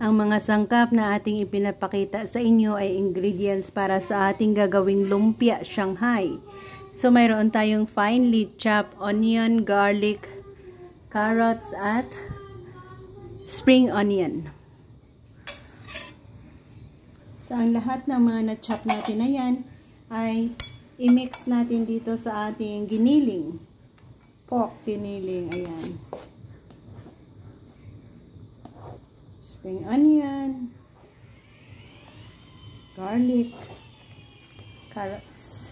Ang mga sangkap na ating ipinapakita sa inyo ay ingredients para sa ating gagawing lumpia Shanghai. So, mayroon tayong finely chopped onion, garlic, carrots, at spring onion. So, ang lahat ng mga na-chop natin na yan ay i-mix natin dito sa ating giniling. Pork giniling, ayan. Spring onion, garlic, carrots.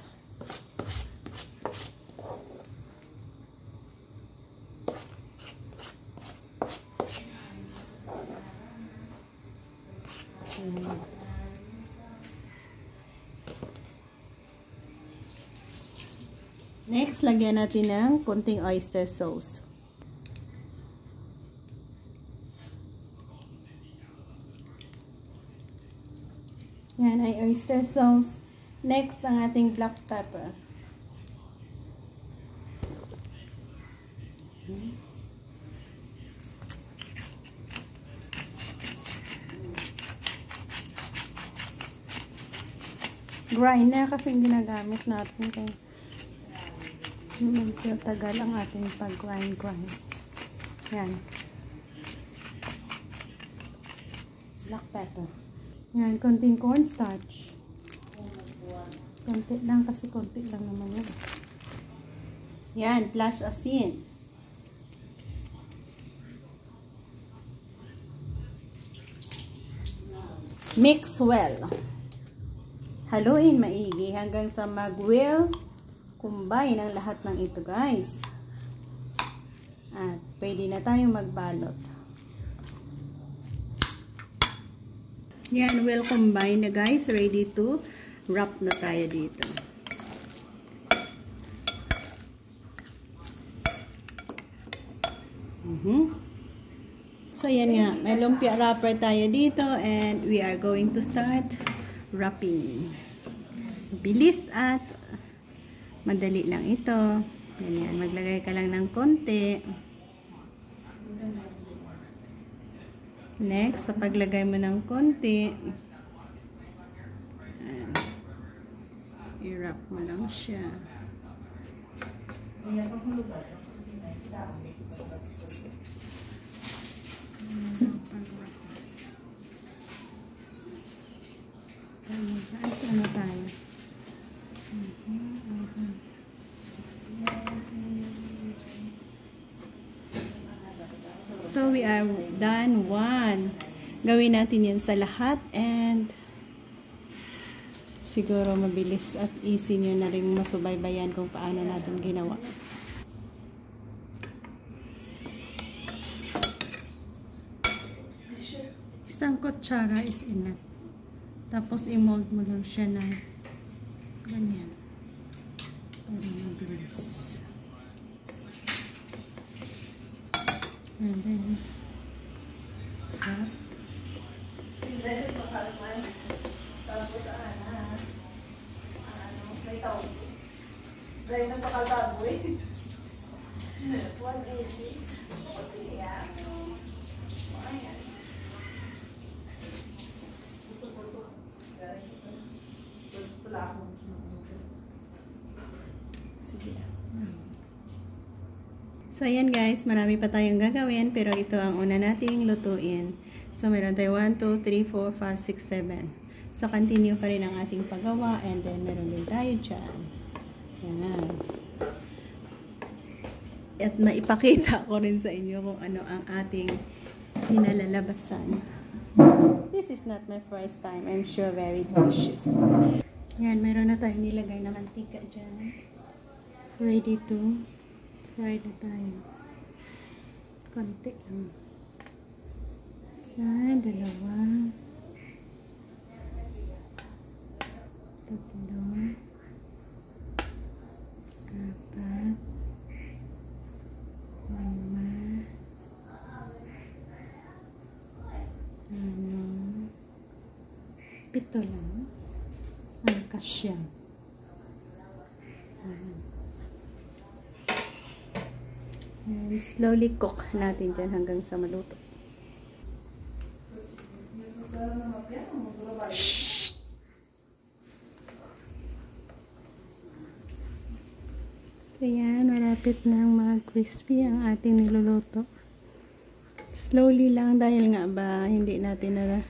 Next, lagyan natin ng konting oyster sauce. Yan ay oyster sauce. Next, ang ating black pepper. Grinder kasi ginagamit natin kaya medyo tagal ang ating pag-grind. Yan. Black pepper. Yan, konting cornstarch. Konti lang kasi konti lang naman yun. Yan, plus asin. Mix well. Haluin maigi hanggang sa mag-well combine ang lahat ng ito, guys. At pwede na tayong magbalot. Yan, well combine na, guys. Ready to wrap na tayo dito. So, yan nga. May lumpia wrapper tayo dito and we are going to start wrapping. Bilis at madali lang ito. Ganyan. Maglagay ka lang ng konti. Next, sa paglagay mo ng konti, i-wrap mo lang siya. Ano tayo? So, we are done one. Gawin natin yan sa lahat and siguro mabilis at easy nyo na rin masubaybayan kung paano natin ginawa. Isang kutsara is enough. Tapos, i-mold mo lang siya na ganyan. Para mabilis. And then, so, ayan guys, marami pa tayong gagawin, pero ito ang una nating lutuin. So, meron tayo 1, 2, 3, 4, 5, 6, 7. So, continue pa rin ang ating paggawa, and then meron din tayo dyan. Ayan. At maipakita ko rin sa inyo kung ano ang ating pinalalabasan. This is not my first time. I'm sure very delicious. Ayan, meron na tayong nilagay na mantika dyan. Ready to fry na tayo. Konti lang. Isa, dalawa. Tatlo. Apat. Lima. Pito lang. Ang kasya. And slowly cook natin dyan hanggang sa maluto. Shh! So yan, malapit na mag-crispy ang ating niluluto. Slowly lang dahil nga ba hindi natin na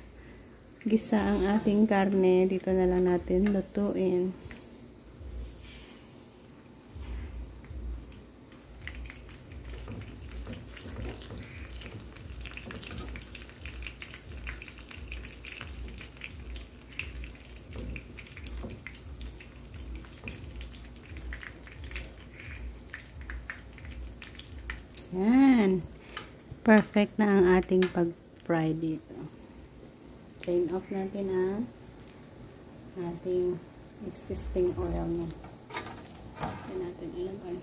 gisa ang ating karne. Dito na lang natin lutuin. Yan. Perfect na ang ating pag-fry dito. Drain off natin ang ating existing oil niya. Hindi natin ilagay.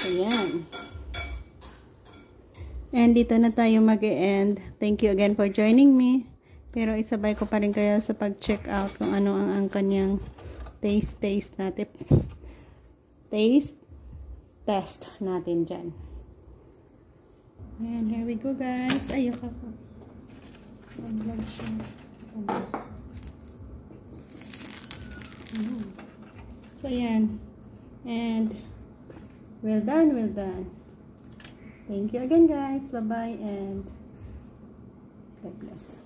Ayan. And dito na tayo mag-e-end. Thank you again for joining me. Pero isabay ko pa rin kayo sa pag-check out kung ano ang kanyang taste natin. Taste test natin dyan. Ayan, here we go guys. Ayok ako. Mag-vlog siya. So ayan. And well done, well done. Thank you again guys. Bye-bye and God bless.